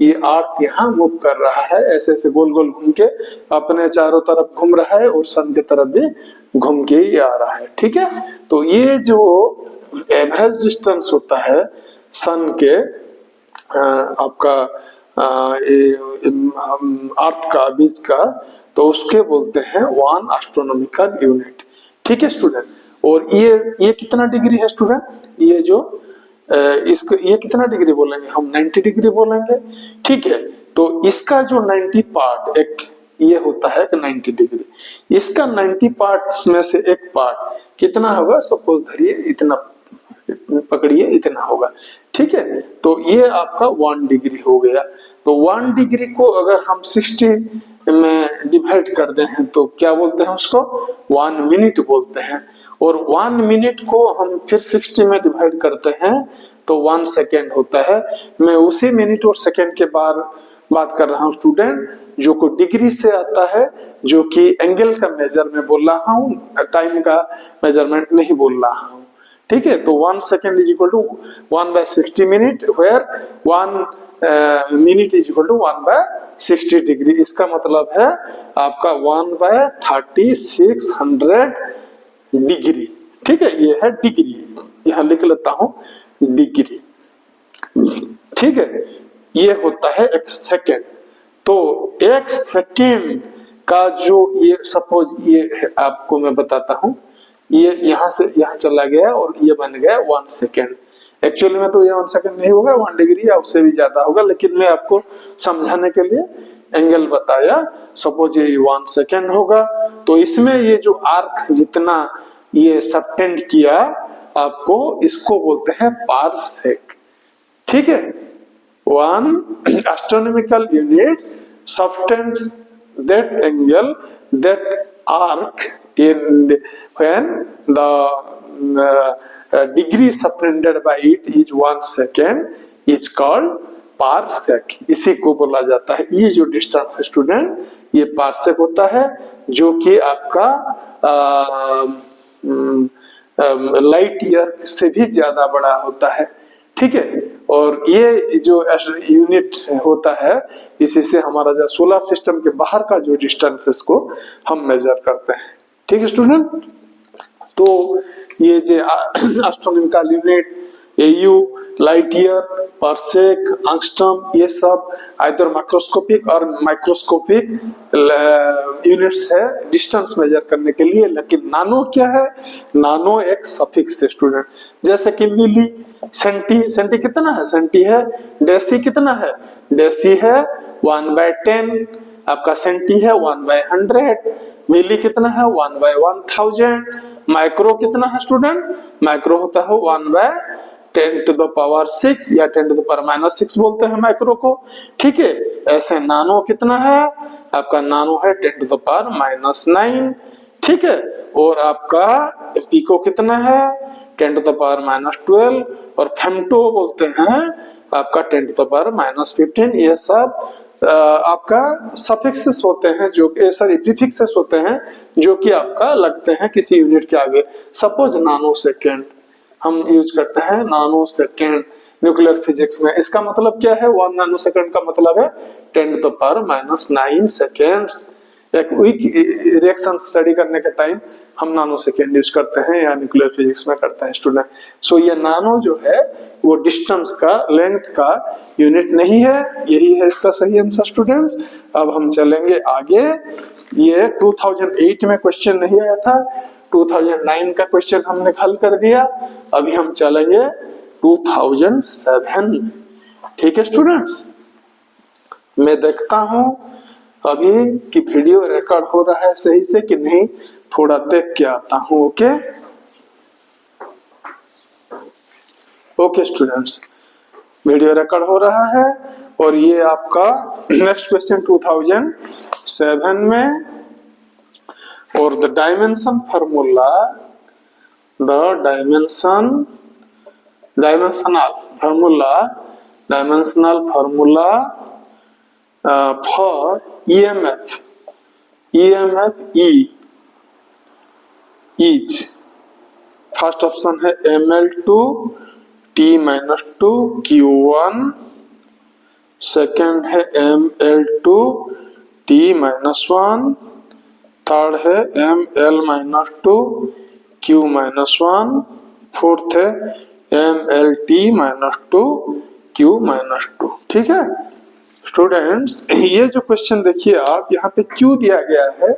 ये अर्थ यहाँ मूव कर रहा है, ऐसे ऐसे गोल गोल घूम के अपने चारों तरफ घूम रहा है, और सन की तरफ भी घूम के ही आ रहा है, ठीक है। तो ये जो एवरेज डिस्टेंस होता है सन के आपका अर्थ का बीच का, तो उसके बोलते हैं 1 एस्ट्रोनॉमिकल यूनिट, ठीक है स्टूडेंट। और ये कितना डिग्री है स्टूडेंट? ये जो इसको ये कितना डिग्री बोलेंगे हम? 90 डिग्री बोलेंगे, ठीक है। तो इसका जो 90 पार्ट, एक ये होता है कि 90 डिग्री, इसका 90 पार्ट में से एक पार्ट कितना होगा? सपोज धरिए इतना, पकड़िए इतना होगा, ठीक है। तो ये आपका 1 डिग्री हो गया। तो 1 डिग्री को अगर हम 60 में डिवाइड कर दें हैं तो क्या बोलते हैं उसको? 1 मिनट बोलते हैं। और 1 मिनट को हम फिर 60 में डिवाइड करते हैं तो 1 सेकेंड होता है। मैं उसी मिनट और सेकेंड के बात कर रहा हूँ स्टूडेंट, जो को डिग्री से आता है, जो कि एंगल का मेजर में बोल रहा हूँ, टाइम का मेजरमेंट नहीं बोल रहा हूँ। ठीक है, तो 1 second is equal to 1/60 minute, where 1 minute is equal to 1/60 degree. इसका मतलब है आपका 1/3600 डिग्री। ठीक है, ये है डिग्री, यहां लिख लेता हूं डिग्री। ठीक है, ये होता है एक सेकेंड। तो एक सेकेंड का जो ये सपोज ये आपको मैं बताता हूं, ये यहां से यहां चला गया और ये बन गया 1 सेकेंड। एक्चुअली में तो ये 1 सेकेंड नहीं होगा, 1 डिग्री या उससे भी ज्यादा होगा, लेकिन मैं आपको समझाने के लिए एंगल बताया। सपोज ये 1 सेकेंड होगा, तो इसमें ये जो आर्क जितना ये सबटेंड किया आपको, इसको बोलते हैं पारसेक। ठीक है, 1 astronomical units subtends that angle, that arc in when the degree subtended by it is 1 second is called parsec। इसी को बोला जाता है, ये जो डिस्टेंस है स्टूडेंट, ये पारसेक होता है, जो कि आपका लाइट ईयर से भी ज्यादा बड़ा होता है। ठीक है, और ये जो यूनिट होता है, इसी से हमारा जो सोलर सिस्टम के बाहर का जो डिस्टेंसेस को हम मेजर करते हैं। ठीक है स्टूडेंट, तो ये जो astronomical unit, AU, light year, parsec, angstrom, ये सब आइदर मैक्रोस्कोपिक और माइक्रोस्कोपिक यूनिट्स है डिस्टेंस मेजर करने के लिए। लेकिन नानो क्या है? नानो एक सफिक्स है स्टूडेंट, जैसे कि मिली, सेंटी, सेंटी कितना है? सेंटी है। डेसी कितना है? डेसी है 1/10, आपका सेंटी है 1/100, मिली कितना है 1/1000, माइक्रो कितना है स्टूडेंट? माइक्रो होता है 1/10⁻6 या 10⁻⁻6 बोलते हैं माइक्रो को। ठीक है, ऐसे नानो कितना है? आपका नानो है 10⁻⁹। ठीक है, और आपका पिको कितना है? 10⁻12, और फेम्टो बोलते हैं आपका 10⁻15। ये सब आपका सफिक्सेस होते हैं, जो कि सॉरी प्रीफिक्सेस होते हैं, जो कि आपका लगते हैं किसी यूनिट के आगे। सपोज नानो सेकेंड हम यूज करते हैं, नानो सेकेंड न्यूक्लियर फिजिक्स में। इसका मतलब क्या है? 1 नानो सेकेंड का मतलब है 10⁻⁹ सेकेंड्स। एक वीक रिएक्शन स्टडी करने के टाइम हम नानो सेकेंड यूज करते हैं, या न्यूक्लियर फिजिक्स में करते हैं स्टूडेंट। सो ये नानो जो है वो डिस्टेंस का, लेंथ का यूनिट नहीं है। यही है इसका सही आंसर स्टूडेंट्स। अब हम चलेंगे आगे। ये 2008 में क्वेश्चन नहीं आया था, 2009 का क्वेश्चन हमने हल कर दिया। अभी हम चलेंगे 2007। ठीक है स्टूडेंट्स, मैं देखता हूं अभी कि वीडियो रिकॉर्ड हो रहा है सही से कि नहीं, थोड़ा देख के आता हूं। Okay okay students, video record हो रहा है। और ये आपका नेक्स्ट क्वेश्चन 2007 में, और the dimension formula, the dimensional formula for EMF E is, first option है ML2 T-2 Q1, सेकेंड है ML2 T-1, थर्ड है ML-2 Q-1, फोर्थ है MLT-2 Q-2। ठीक है स्टूडेंट्स, ये जो क्वेश्चन देखिए आप, यहाँ पे क्यू दिया गया है,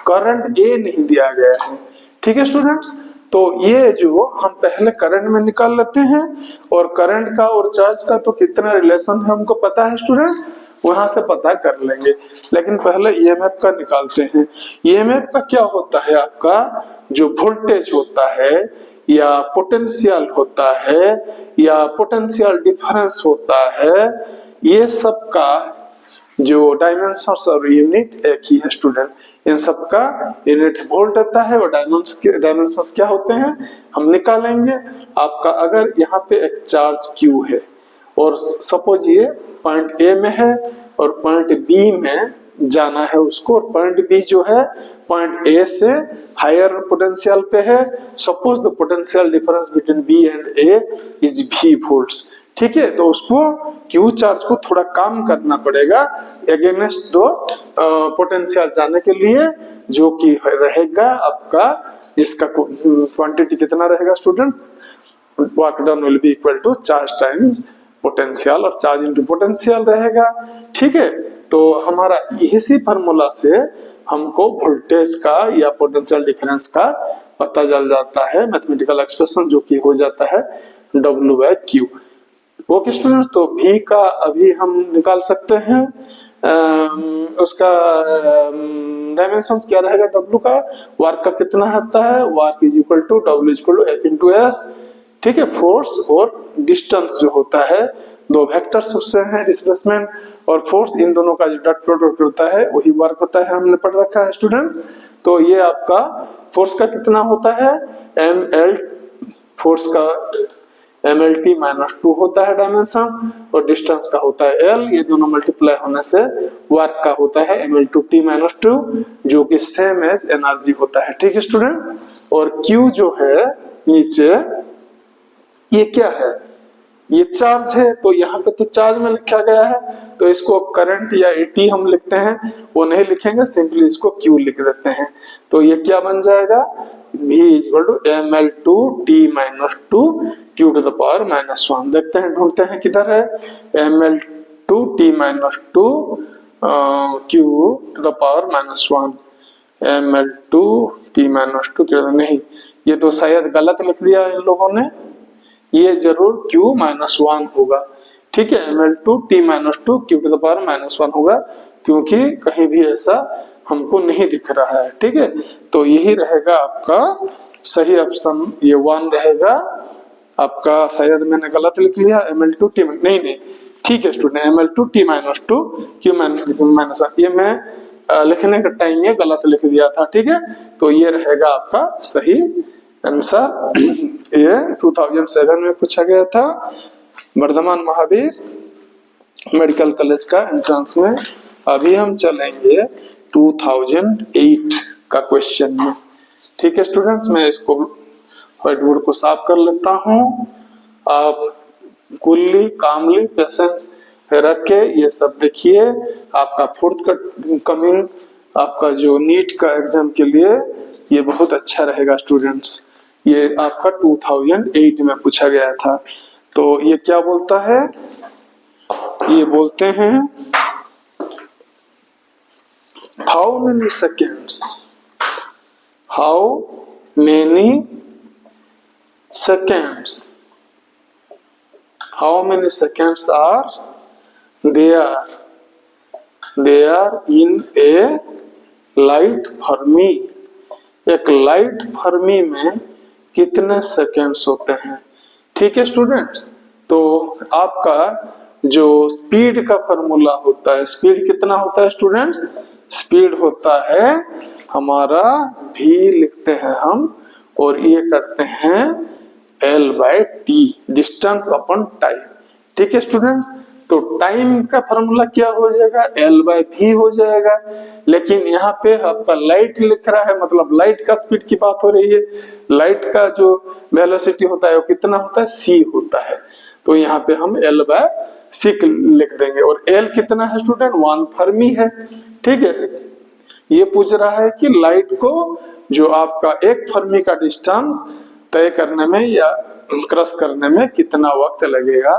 करंट ए नहीं दिया गया है। ठीक है स्टूडेंट्स, तो ये जो हम पहले करंट में निकाल लेते हैं, और करंट का और चार्ज का तो कितना रिलेशन है हमको पता है स्टूडेंट्स, वहां से पता कर लेंगे। लेकिन पहले ईएमएफ का निकालते हैं। ईएमएफ का क्या होता है? आपका जो वोल्टेज होता है, या पोटेंशियल होता है, या पोटेंशियल डिफरेंस होता है, ये सब का जो डायमेंशंस और यूनिट एक ही है स्टूडेंट। इन सब का यूनिट वोल्ट होता है, और डायमेंशंस क्या होते हैं हम निकालेंगे। आपका अगर यहाँ पे एक चार्ज Q है, और सपोज ये पॉइंट ए में है, और पॉइंट बी में जाना है उसको, और पॉइंट बी जो है पॉइंट ए से हायर पोटेंशियल पे है। Suppose the potential difference between B and A is v volts, ठीक है। तो उसको क्यू चार्ज को थोड़ा काम करना पड़ेगा अगेंस्ट दो पोटेंशियल जाने के लिए, जो कि रहेगा आपका, जिसका क्वांटिटी कितना रहेगा students, work done will be equal to charge times potential, और चार्ज इनटू पोटेंशियल रहेगा, ठीक है। तो हमारा इसी फार्मूला से हमको वोल्टेज का या पोटेंशियल डिफरेंस का पता चल जाता है, मैथमेटिकल एक्सप्रेशन जो कि हो जाता है W/Q। ओके स्टूडेंट्स, तो V का अभी हम निकाल सकते हैं, उसका डायमेंशंस क्या रहेगा, W का वर्क का कितना आता है, work is equal to W is equal to F into S, ठीक है। फोर्स और डिस्टेंस जो होता है दो वेक्टर्स उससे हैं, डिस्प्लेसमेंट और फोर्स, इन दोनों का जो डॉट प्रोडक्ट होता है वही वर्क होता है, हमने पढ़ रखा है स्टूडेंट्स। तो ये आपका फोर्स का कितना होता है, ml, फोर्स का mlt माइनस 2 होता है डायमेंशन, और डिस्टेंस का होता है l, ये दोनों मल्टीप्लाई होने से वर्क का होता है ml/t माइनस 2, जो कि सेम एज एनर्जी होता है, ठीक है स्टूडेंट। और q जो है नीचे, ये क्या है, ये चार्ज है, तो यहाँ पे तो चार्ज में लिखा गया है, तो इसको करंट या एटी हम लिखते हैं, वो नहीं लिखेंगे, सिंपली इसको क्यू लिख देते हैं। तो ये क्या बन जाएगा, v equal to ml/t minus 2 q to the power minus 1। देखते हैं, ढूंढते हैं किधर है, ml/t minus 2 q to the power minus 1, ml/t minus 2 नहीं, ये तो शायद गलत लिख दिया इन लोगों ने, ये जरूर q माइनस 1 होगा, ठीक है। ml/t minus 2 q to the power minus 1 होगा, क्योंकि कहीं भी ऐसा हमको नहीं दिख रहा है, ठीक है। तो यही रहेगा आपका सही ऑप्शन, ये 1 रहेगा आपका, शायद मैंने गलत लिख लिया, ml/t नहीं, ठीक है student, ml/t minus 2 q minus 1, ये मैं लिखने का टाइम ये गलत लिख दिया था, ठीक है। तो ये रहेगा आपका सही आंसर। ये 2007 में पूछा गया था वर्धमान महावीर मेडिकल कॉलेज का एंट्रेंस में। अभी हम चलेंगे 2008 का क्वेश्चन में, ठीक है स्टूडेंट्स। मैं इसको व्हाइट बोर्ड को साफ कर लेता हूँ, आप कूलली कामली पेशेंस रख के ये सब देखिए। आपका फोर्थ का कमिंग आपका जो नीट का एग्जाम के लिए ये बहुत अच्छा रहेगा स्टूडेंट्स। ये आपका 2008 में पूछा गया था। तो ये क्या बोलता है, ये बोलते हैं how many seconds, how many seconds, how many seconds are there in a light fermi. एक लाइट फर्मी में कितने सेकेंड्स होते हैं, ठीक है स्टूडेंट्स। तो आपका जो स्पीड का फॉर्मूला होता है, स्पीड कितना होता है स्टूडेंट्स, स्पीड होता है हमारा v लिखते हैं हम, और ये करते हैं l/t, डिस्टेंस अपॉन टाइम, ठीक है स्टूडेंट्स। तो टाइम का फॉर्मूला क्या हो जाएगा, l/v हो जाएगा। लेकिन यहाँ पे आपका लाइट लिख रहा है, मतलब लाइट का स्पीड की बात हो रही है। लाइट का जो वेलोसिटी होता है वो कितना होता है, c होता है। तो यहाँ पे हम l/c लिख देंगे, और l कितना है स्टूडेंट, 1 फर्मी है, ठीक है। ये पूछ रहा है कि लाइट को जो आपका एक फर्मी का डिस्टेंस तय करने में या क्रॉस करने में कितना वक्त लगेगा।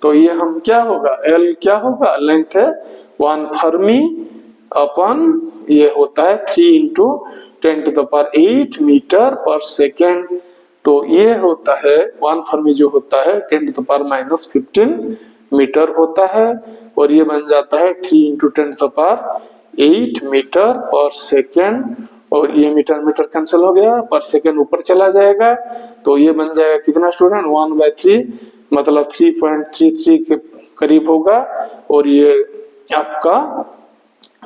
तो ये हम क्या होगा, L क्या होगा, लेंथ है 1 फर्मी अपन ये होता है 3 इंटू 10⁸ मीटर पर सेकेंड। तो ये होता है 1 फर्मी जो होता है 10⁻⁻15 मीटर होता है, और ये बन जाता है 3 इंटू 10⁸ मीटर पर सेकेंड। और ये मीटर मीटर कैंसिल हो गया, पर सेकेंड ऊपर चला जाएगा, तो ये बन जाएगा कितना स्टूडेंट, 1/3 मतलब 3.33 के करीब होगा। और ये आपका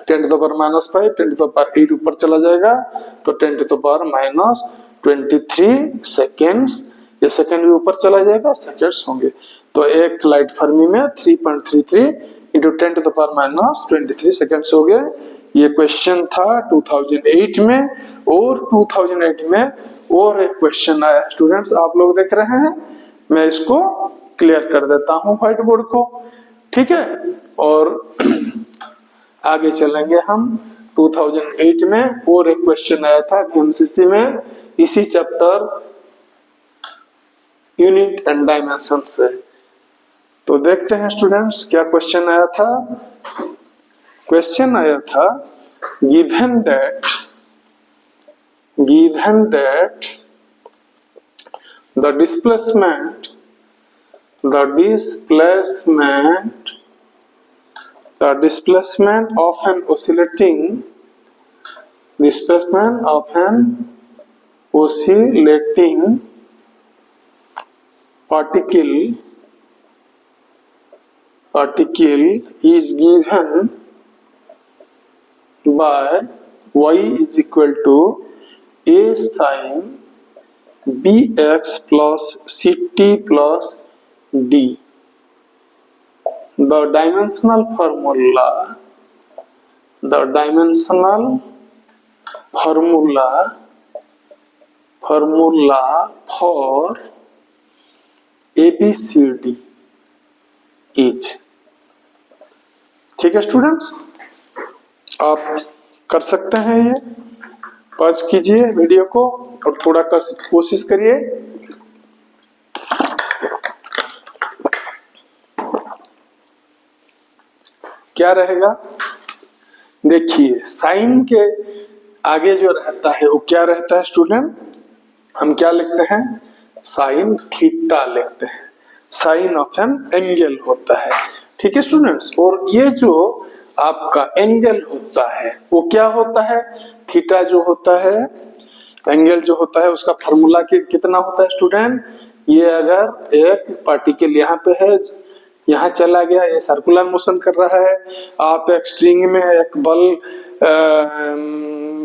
10⁻⁻5 10⁸ ऊपर चला जाएगा, तो 10⁻⁻23 सेकेंड्स, ये सेकेंड भी ऊपर चला जाएगा, सेकेंड्स होंगे। तो एक लाइट फर्मी में 3.33 इंटू 10⁻⁻23 सेकेंड्स हो गए। ये क्वेश्चन था 2008 में, और 2008 में और एक क्वेश्चन आया स्टूडेंट्स, आप लोग देख रहे हैं, मैं इसको क्लियर कर देता हूं व्हाइट बोर्ड को, ठीक है। और आगे चलेंगे हम। 2008 में और एक क्वेश्चन आया था एमसीसी में, इसी चैप्टर यूनिट एंड डायमेंशन से। तो देखते हैं स्टूडेंट्स क्या क्वेश्चन आया था। क्वेश्चन आया था given that the displacement of an oscillating particle is given by y is equal to a sin bx plus ct plus d. The dimensional formula for ABCD is, ठीक है स्टूडेंट्स, आप कर सकते हैं। ये पॉज कीजिए वीडियो को और थोड़ा कोशिश करिए। क्या रहेगा, देखिए साइन के आगे जो रहता है वो क्या रहता है स्टूडेंट, हम क्या लिखते हैं, साइन थीटा लिखते हैं, साइन ऑफ एन एंगल होता है, ठीक है स्टूडेंट्स। और ये जो आपका एंगल होता है वो क्या होता है, थीटा जो होता है, एंगल जो होता है उसका फॉर्मूला कितना होता है स्टूडेंट, ये अगर एक पार्टिकल यहाँ पे है, यहाँ चला गया, ये सर्कुलर मोशन कर रहा है, आप एक स्ट्रिंग में एक बल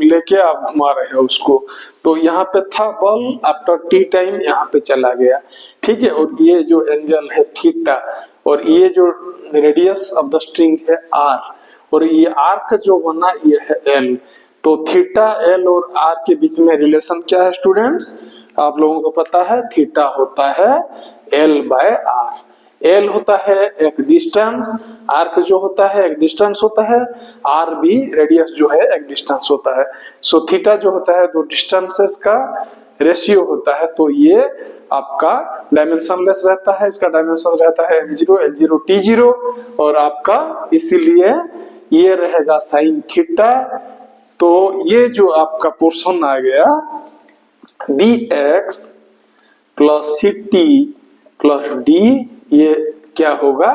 लेके आप घुमा रहे हो उसको, तो यहाँ पे था बल, आफ्टर टी टाइम यहाँ पे चला गया, ठीक है। और ये जो एंगल है थीटा, और ये जो रेडियस ऑफ द स्ट्रिंग है आर, और ये आर्क जो बना ये है एल। तो थीटा एल और आर के बीच में रिलेशन क्या है स्टूडेंट्स, आप लोगों को पता है, थीटा होता है एल बाय आर। एल होता है एक डिस्टेंस, आर्क जो होता है एक डिस्टेंस होता है, आर भी रेडियस जो है एक डिस्टेंस होता है। सो थीटा जो होता है दो डिस्टेंसेस का रेशियो होता है, तो ये आपका डायमेंशनलेस रहता है, इसका डायमेंशन रहता है m0 l0 t0, और आपका इसीलिए ये रहेगा साइन थीटा। तो ये जो आपका पोर्शन आ गया bx plus ct plus d, ये क्या होगा,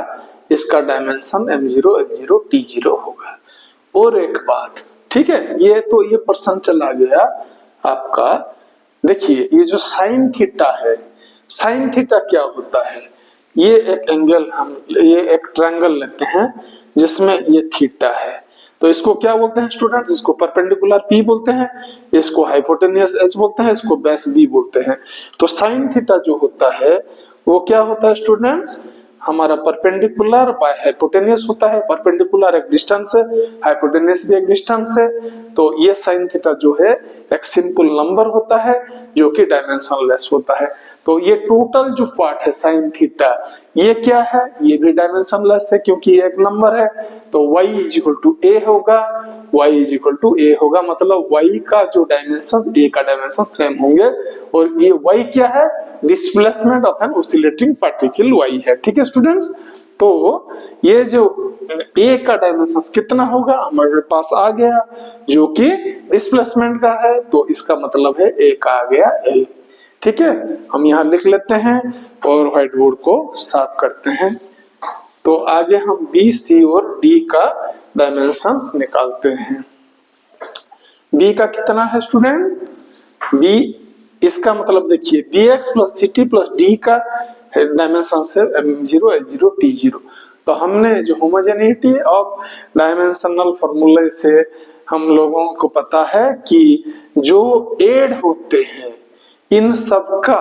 इसका डायमेंशन m0 l0 t0 होगा। और एक बात, ठीक है, ये तो ये पर्सन चला गया आपका। देखिए ये जो साइन थीटा है, साइन थीटा क्या होता है, ये एक एंगल, हम ये एक ट्रायंगल लेते हैं जिसमें ये थीटा है, तो इसको क्या बोलते हैं स्टूडेंट्स, इसको परपेंडिकुलर P बोलते हैं, इसको हाइपोटेन्यूस H बोलते हैं, इसको बेस B बोलते हैं। तो साइन थीटा जो होता है वो क्या होता है स्टूडेंट्स, हमारा परपेंडिकुलर बाय हाइपोटेन्यूस होता है, परपेंडिकुलर एक डिस्टेंस है, हाइपोटेन्यूस भी एक डिस्टेंस है। तो ये साइन थीटा जो है एक सिंपल नंबर होता है जो कि डायमेंशनलेस होता है। तो ये टोटल जो पार्ट है साइन थीटा, ये क्या है, ये भी डायमेंशनलेस है क्योंकि ये एक नंबर है। तो y is equal to a होगा, y is equal to a होगा, मतलब y का जो डायमेंशन a का डायमेंशन सेम होंगे। और ये y क्या है, displacement of an oscillating particle y है, ठीक है स्टूडेंट्स। तो ये जो a का डायमेंशन कितना होगा हमारे पास आ गया, जो कि डिस्प्लेसमेंट का है, तो इसका मतलब है a का आ गया l, ठीक है। हम यहाँ लिख लेते हैं और व्हाइट बोर्ड को साफ करते हैं। तो आगे हम बी, सी और डी का डायमेंशंस निकालते हैं। बी का कितना है स्टूडेंट, बी, इसका मतलब देखिए bx plus ct plus d का डायमेंशन से m0 l0 t0। तो हमने जो होमोजेनिटी ऑफ डायमेंशनल फॉर्मूले से हम लोगों को पता है कि जो एड होते हैं इन सब का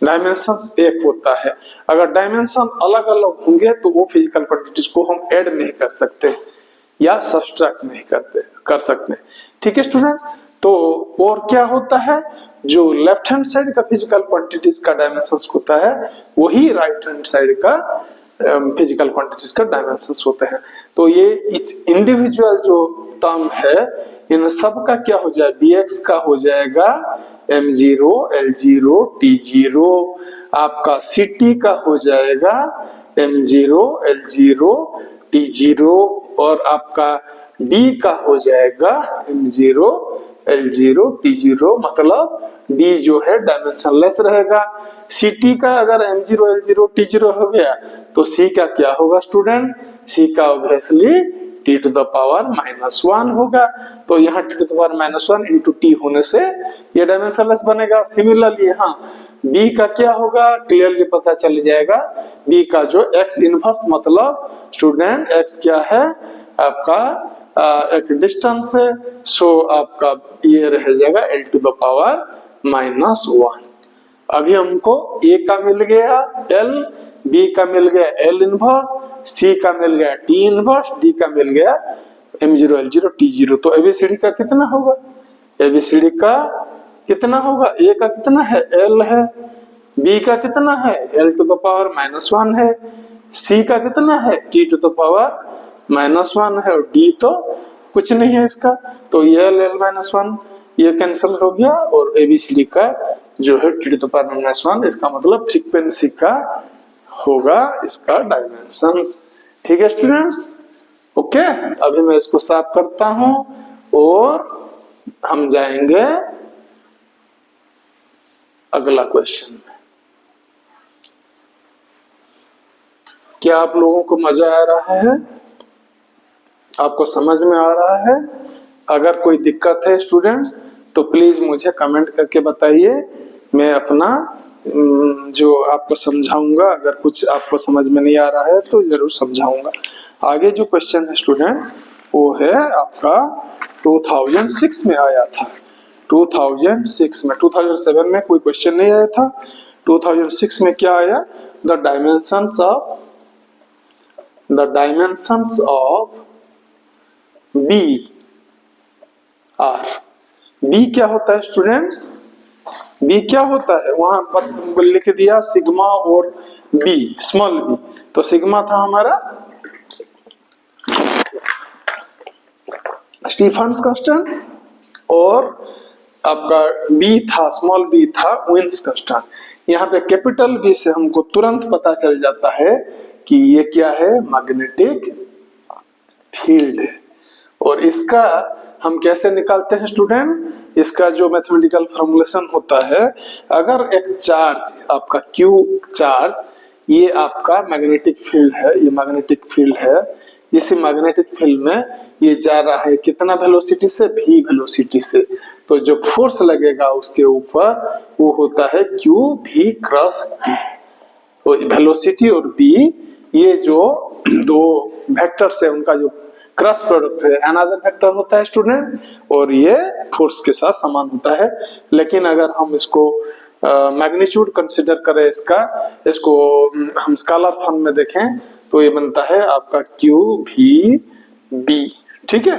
डायमेंशंस एक होता है। अगर डायमेंशन अलग अलग होंगे तो वो फिजिकल क्वांटिटीज को हम ऐड नहीं कर सकते या सब्सट्रैक्ट नहीं कर सकते। ठीक है स्टूडेंट्स, तो और क्या होता है, जो लेफ्ट हैंड साइड का फिजिकल क्वांटिटीज का डायमेंशंस होता है वही राइट हैंड साइड का फिजिकल क्वांटिटीज का डायमेंशंस होते हैं। तो ये इंडिविजुअल जो टर्म है इन सब का क्या हो जाए, bx का हो जाएगा m0 l0 t0, आपका ct का हो जाएगा m0 l0 t0 और आपका d का हो जाएगा m0 l0 t0, मतलब d जो है डायमेंशनलेस रहेगा। ct का अगर m0 l0 t0 हो गया तो c का क्या होगा स्टूडेंट, c का obviously t to the power -1 होगा। तो यहाँ t to the power -1 into t होने से ये डायमेंशनलेस बनेगा। सिमिलरली यहाँ b का क्या होगा, क्लियरली पता चल जाएगा, b का जो x इनवर्स मतलब स्टूडेंट x क्या है आपका एक डिस्टेंस है, सो आपका ये रह जाएगा l टू द पावर -1। अभी हमको a का मिल गया l, b का मिल गया l इनवर्स, c का मिल गया t इनवर्स, d का मिल गया m0 l0 t0। तो एबीसीडी का कितना होगा, एबीसीडी का कितना होगा, a का कितना है l है, b का कितना है l टू द पावर -1 है, c का कितना है t टू द पावर -1 है और d तो कुछ नहीं है इसका, तो ये l-1 ये कैंसिल हो गया और एबीसीडी का जो है t टू द पावर -1, इसका मतलब फ्रीक्वेंसी का होगा इसका डायमेंशंस। ठीक है स्टूडेंट्स, ओके। अभी मैं इसको साफ करता हूं और हम जाएंगे अगला क्वेश्चन में। क्या आप लोगों को मजा आ रहा है, आपको समझ में आ रहा है? अगर कोई दिक्कत है स्टूडेंट्स तो प्लीज मुझे कमेंट करके बताइए, मैं अपना जो आपको समझाऊंगा, अगर कुछ आपको समझ में नहीं आ रहा है तो जरूर समझाऊंगा। आगे जो क्वेश्चन है स्टूडेंट वो है आपका 2006 में आया था, 2006 में, 2007 में कोई क्वेश्चन नहीं आया था, 2006 में क्या आया, the dimensions of B are. B क्या होता है स्टूडेंट्स, बी क्या होता है, वहां लिख दिया सिग्मा और बी, स्मॉल बी, तो सिग्मा था हमारा स्टीफन्स कांस्टेंट और आपका बी था, स्मॉल बी था विन्स कांस्टेंट। यहाँ पे कैपिटल बी से हमको तुरंत पता चल जाता है कि ये क्या है, मैग्नेटिक फील्ड है। और इसका हम कैसे निकालते हैं स्टूडेंट, इसका जो मैथमेटिकल फॉर्मूलेशन होता है, अगर एक चार्ज आपका Q चार्ज, ये आपका मैग्नेटिक फील्ड है, ये मैग्नेटिक फील्ड है, इसी मैग्नेटिक फील्ड में ये जा रहा है कितना वेलोसिटी से, v वेलोसिटी से, तो जो फोर्स लगेगा उसके ऊपर वो होता है Q v क्रॉस b। तो वेलोसिटी और b ये जो दो वेक्टर्स है उनका जो क्रॉस प्रोडक्ट है, अनदर वेक्टर होता है स्टूडेंट, और ये फोर्स के साथ समान होता है। लेकिन अगर हम इसको मैग्नीट्यूड कंसीडर करें इसको हम स्केलर फॉर्म में देखें तो ये बनता है आपका Q V B। ठीक है,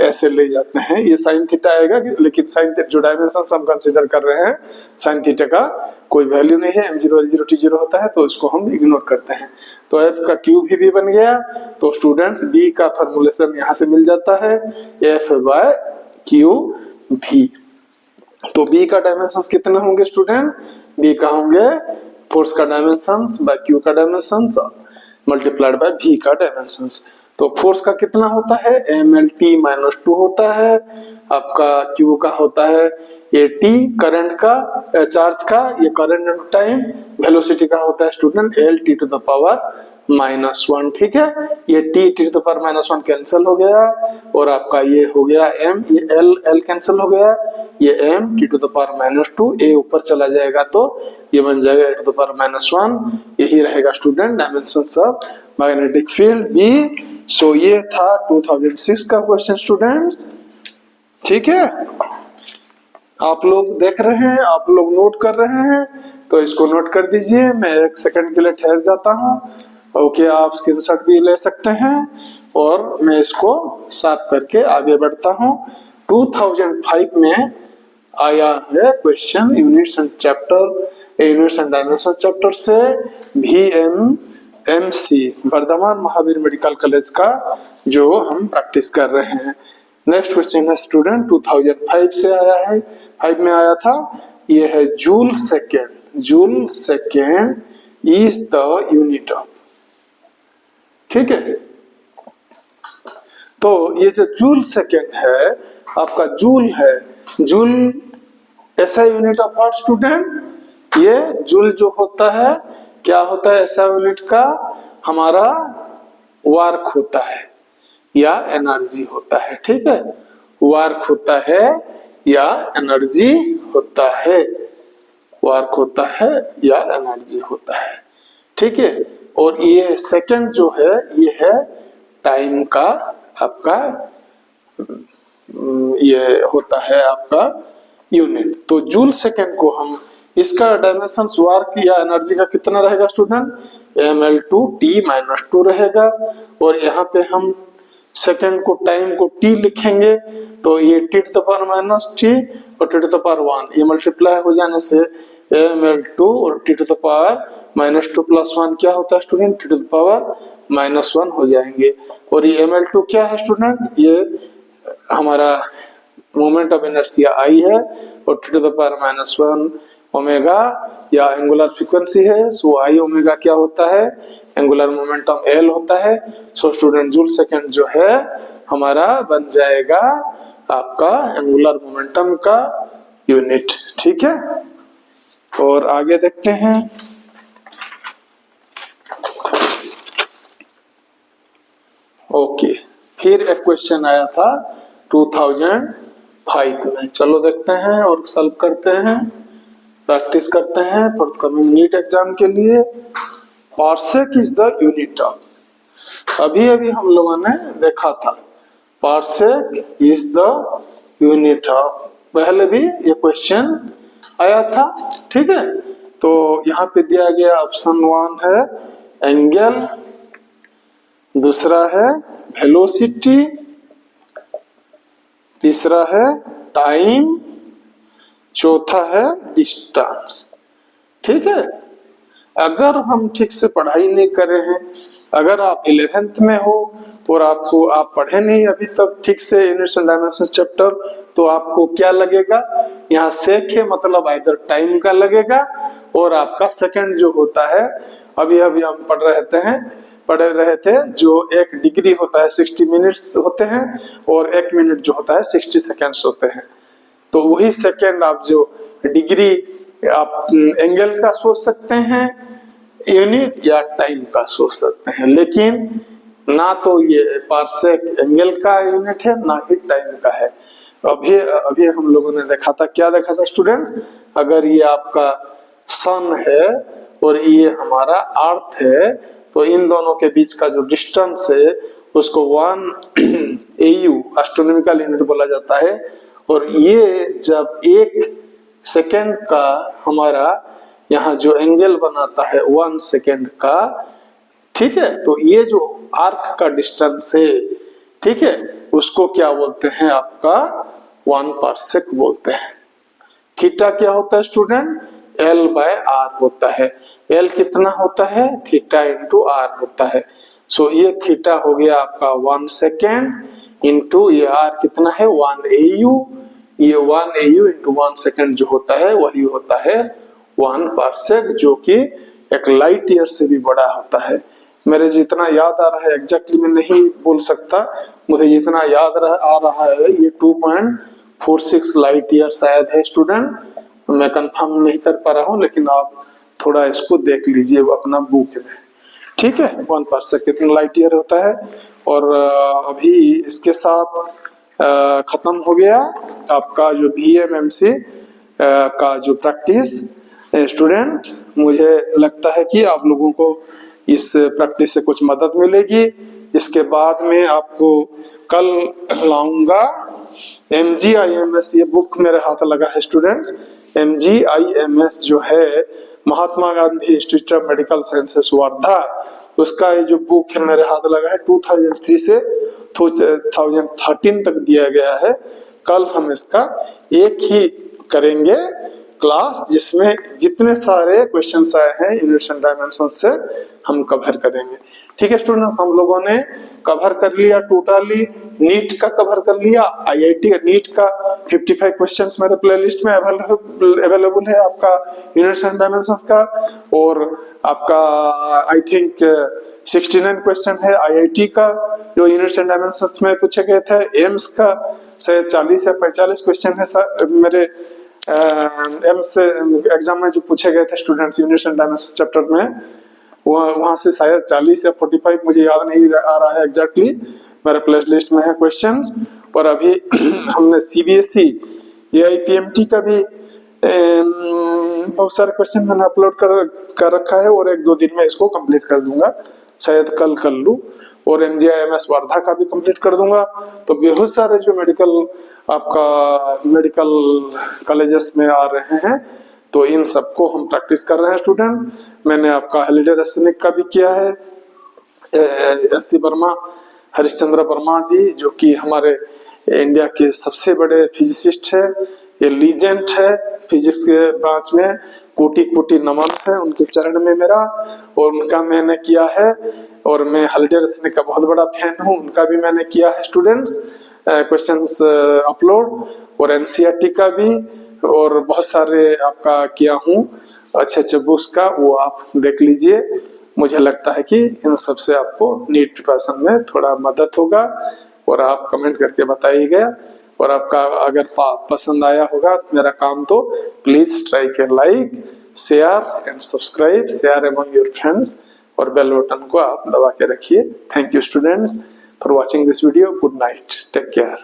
ऐसे ले जाते हैं, ये साइन थीटा आएगा, लेकिन साइन जो डायमेंशन हम कंसीडर कर रहे हैं साइन थीटा का कोई वैल्यू नहीं है, m0 l0 t0 होता है, तो इसको हम इग्नोर करते हैं। तो f का q भी बन गया, तो स्टूडेंट्स b का फॉर्मूलेशन यहाँ से मिल जाता है f बाय q v। तो b का डायमेंशंस कितने होंगे स्टूडेंट, b का होंगे फोर्स का डायमेंशंस बाय q का डायमेंशंस मल्टीप्लाइड बाय v का डायमेंशंस। तो फोर्स का कितना होता है, mlt-2 होता है, आपका q का होता है at, करंट का चार्ज का, ये करंट टाइम, वेलोसिटी का होता है student lt to the power -1। ठीक है, ये t to the power -1 cancel हो गया और आपका ये हो गया m, ये l कैंसिल हो गया, ये m t to the power -2, a ऊपर चला जाएगा तो ये बन जाएगा a टू द पावर -1। यही रहेगा student dimensions of magnetic field B। सो ये था 2006 का क्वेश्चन स्टूडेंट्स। ठीक है, आप लोग देख रहे हैं, आप लोग नोट कर रहे हैं, तो इसको नोट कर दीजिए। मैं 1 सेकंड के लिए ठहर जाता हूँ। ओके, आप स्क्रीनशॉट भी ले सकते हैं और मैं इसको साफ करके आगे बढ़ता हूँ। 2005 में आया है question units and dimension chapter से, VMMC Vardhman Mahavir medical college का, जो हम प्रैक्टिस कर रहे हैं। नेक्स्ट क्वेश्चन है स्टूडेंट, 2005 से आया है, 5 में आया था। ये है joule second. Joule second is the unit of, ठीक है। तो ये जो जूल सेकेंड है, आपका जूल है, जूल ऐसा यूनिट ऑफ व्हाट स्टूडेंट? ये जूल जो होता है, क्या होता है ऐसा यूनिट का? हमारा वर्क होता है या एनर्जी होता है, ठीक है। वर्क होता है या एनर्जी होता है, वर्क होता है या एनर्जी होता है, ठीक है। और ये सेकंड जो है, ये है टाइम का आपका, ये होता है आपका यूनिट। तो जूल सेकंड को हम, इसका डायमेंशन वर्क या एनर्जी का कितना रहेगा स्टूडेंट? ml/t-2 रहेगा। और यहाँ पे हम सेकंड को, टाइम को t लिखेंगे, तो ये t⁻⁻t और t⁻1 ये मल्टीप्लाई हो जाने से ml2 और t⁻⁻2 + 1 क्या होता है स्टूडेंट? t⁻⁻1 हो जाएंगे। और ये ml2 क्या है स्टूडेंट? ये हमारा मोमेंट ऑफ इनर्शिया I है, और t⁻⁻1 ओमेगा या एंगुलर फ्रीक्वेंसी है, सो I ओमेगा क्या होता है? एंगुलर मोमेंटम L होता है। सो स्टूडेंट जूल सेकंड जो है हमारा बन जाएगा आपका एंगुलर मोमेंटम का यूनिट, ठीक है। और आगे देखते हैं। ओके, फिर एक क्वेश्चन आया था 2005 में, चलो देखते हैं और सॉल्व करते हैं, प्रैक्टिस करते हैं फॉरकमिंग नीट एग्जाम के लिए। Parsec is the unit of, अभी अभी हम लोगों ने देखा था, parsec is the unit of, पहले भी ये क्वेश्चन आया था, ठीक है। तो यहाँ पे दिया गया ऑप्शन 1 है एंगल, दूसरा है वेलोसिटी, तीसरा है टाइम, चौथा है डिस्टेंस, ठीक है। अगर हम ठीक से पढ़ाई नहीं कर रहे हैं, अगर आप 11th में हो और आप पढ़े नहीं अभी तक ठीक से यूनिट्स एंड डायमेंशन चैप्टर, तो आपको क्या लगेगा? यहाँ सेक है मतलब इधर टाइम का लगेगा, और आपका सेकंड जो होता है, अभी अभी हम पढ़ रहे थे जो 1 डिग्री होता है 60 मिनट्स होते हैं, और 1 मिनट जो होता है 60 सेकेंड्स होते हैं। तो वही सेकंड आप जो डिग्री आप एंगल का सोच सकते हैं यूनिट, या टाइम का सोच सकते हैं, लेकिन ना तो ये पार्सेक एंगल का यूनिट है, ना ही टाइम का है। अभी हम लोगों ने देखा था, क्या देखा था स्टूडेंट्स? अगर ये आपका सन है और ये हमारा अर्थ है, तो इन दोनों के बीच का जो डिस्टेंस है उसको 1 AU एस्ट्रोनॉमिकल यूनिट बोला जाता है। और ये जब 1 सेकेंड का हमारा यहाँ जो एंगल बनाता है 1 सेकेंड का, ठीक है, तो ये जो आर्क का डिस्टेंस है, ठीक है, उसको क्या बोलते हैं? आपका 1 पार्सेक बोलते हैं। थीटा क्या होता है स्टूडेंट? L/r होता है। L कितना होता है? थीटा इंटू R होता है। सो ये थीटा हो गया आपका 1 सेकेंड इंटू ये R कितना है? 1 AU। ये 1 AU इंटू 1 सेकेंड जो होता है वही होता है 1 पार्सेक, जो कि एक लाइट ईयर से भी बड़ा होता है। मेरे जितना याद आ रहा है, एग्जैक्टली मैं नहीं बोल सकता, मुझे जितना याद आ रहा है ये 2.46 लाइट ईयर शायद है स्टूडेंट, मैं कंफर्म नहीं कर पा रहा हूँ, लेकिन आप थोड़ा इसको देख लीजिए अपना बुक में, ठीक है। 1 पार्सेक कितना लाइट ईयर होता है। और अभी इसके साथ खत्म हो गया आपका जो VMMC का जो प्रैक्टिस। स्टूडेंट, मुझे लगता है कि आप लोगों को इस प्रैक्टिस से कुछ मदद मिलेगी। इसके बाद में आपको कल लाऊंगा MGIMS ये बुक मेरे हाथ लगा है स्टूडेंट्स। MGIMS जो है Mahatma Gandhi institute of medical sciences Wardha, उसका ये जो बुक है मेरे हाथ लगा है 2003 से 2013 तक दिया गया है। कल हम इसका एक ही करेंगे क्लास जिसमें जितने सारे क्वेश्चंस आए हैं यूनिट्स एंड डायमेंशन से हम कवर करेंगे। ठीक है स्टूडेंट्स, हम लोगों ने कवर कर लिया टोटली, नीट का कवर कर लिया, IIT नीट का 55 क्वेश्चंस मेरे प्लेलिस्ट में अवेलेबल है आपका यूनिट्स एंड डायमेंशंस का, और आपका आई थिंक 69 क्वेश्चन है IIT का जो यूनिट्स एंड डायमेंशंस में पूछे गए थे। एम्स का शायद 40 या 45 क्वेश्चन है मेरे एम्स एग्जाम में जो पूछे गए थे students units and dimensions chapter में, वहां से शायद 40 या 45 मुझे याद नहीं आ रहा है एग्जैक्टली, मेरे प्ले लिस्ट में है क्वेश्चंस। और अभी हमने CBSE AIPMT का भी बहुत सारे क्वेश्चन मैंने अपलोड कर रखा है और 1-2 दिन में इसको कंप्लीट कर दूंगा, शायद कल कर लूँ। और MGIMS वर्धा का भी कंप्लीट कर दूंगा। तो बहुत सारे जो मेडिकल कॉलेजेस में आ रहे हैं, तो इन सबको हम प्रैक्टिस कर रहे हैं स्टूडेंट। मैंने आपका हॉलिडे रसनिक का भी किया है, SC वर्मा, हरिश्चंद्र वर्मा जी जो कि हमारे इंडिया के सबसे बड़े फिजिसिस्ट है, ये लीजेंड है फिजिक्स के ब्रांच में, कोटि कोटि नमन है उनके चरण में मेरा, और उनका मैंने किया है। और मैं हॉलिडे रसनिक का बहुत बड़ा फैन हूँ, उनका भी मैंने किया है स्टूडेंट्स क्वेश्चंस अपलोड, और NCERT का भी, और बहुत सारे आपका किया हूँ अच्छे बुक्स का, वो आप देख लीजिए। मुझे लगता है कि इन सब से आपको नीट प्रिपरेशन में थोड़ा मदद होगा, और आप कमेंट करके बताइएगा। और आपका अगर पसंद आया होगा मेरा काम तो प्लीज ट्राई के like, share and subscribe, share among your friends, और बेल बटन को आप दबा के रखिए। Thank you students for watching this video. Good night, take care.